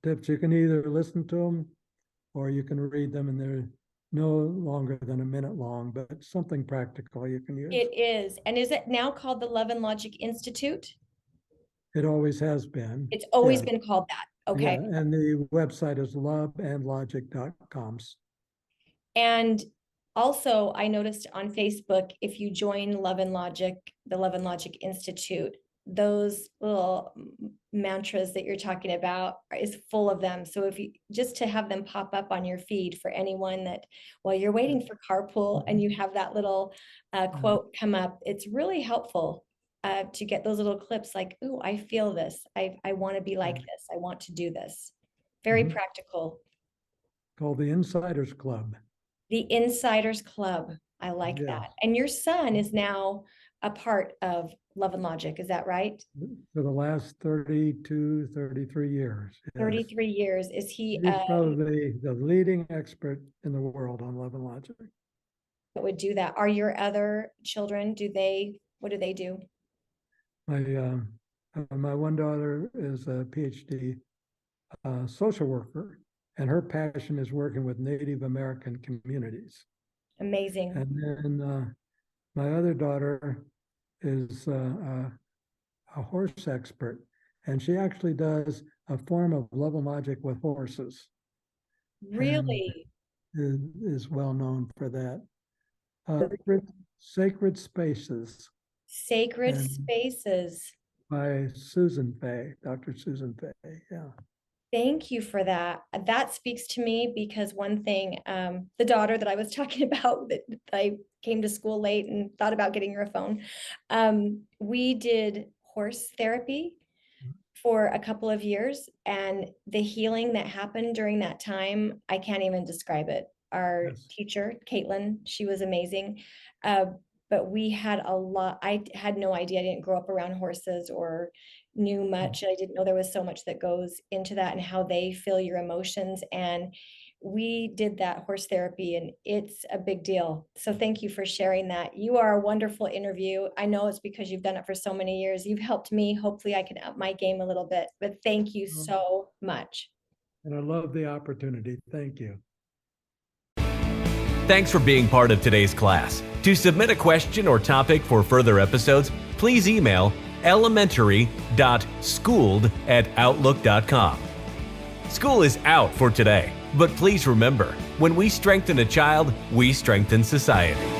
tips. You can either listen to them or you can read them, and they're no longer than a minute long, but something practical you can use. It is. And is it now called the Love and Logic Institute? It always has been. It's always been called that. Okay. Yeah, and the website is loveandlogic.com. And also, I noticed on Facebook, if you join Love and Logic, the Love and Logic Institute, those little mantras that you're talking about is full of them. So if you just to have them pop up on your feed for anyone that while you're waiting for carpool and you have that little quote come up, it's really helpful to get those little clips like, "Ooh, I feel this. I want to be like this. I want to do this." Very practical. Called the Insiders Club. The Insiders Club. I like that. And your son is now a part of Love and Logic. Is that right? For the last 32, 33 years. Yes. 33 years. Is he? He's probably the leading expert in the world on Love and Logic. That would do that. Are your other children, what do they do? My one daughter is a PhD social worker, and her passion is working with Native American communities. Amazing. And then my other daughter is a horse expert, and she actually does a form of Love and Logic with horses. Really? Is well known for that. Sacred Spaces. Sacred Spaces. By Susan Fay, Dr. Susan Fay, yeah. Thank you for that. That speaks to me because one thing, the daughter that I was talking about that I came to school late and thought about getting her a phone, we did horse therapy for a couple of years, and the healing that happened during that time, I can't even describe it. Our teacher, Caitlin, she was amazing. But we had a lot, I had no idea. I didn't grow up around horses or knew much. I didn't know there was so much that goes into that and how they feel your emotions. And we did that horse therapy, and it's a big deal. So thank you for sharing that. You are a wonderful interview. I know it's because you've done it for so many years. You've helped me. Hopefully I can up my game a little bit, but thank you so much. And I love the opportunity. Thank you. Thanks for being part of today's class. To submit a question or topic for further episodes, please email elementary.schooled@outlook.com. School is out for today. But please remember, when we strengthen a child, we strengthen society.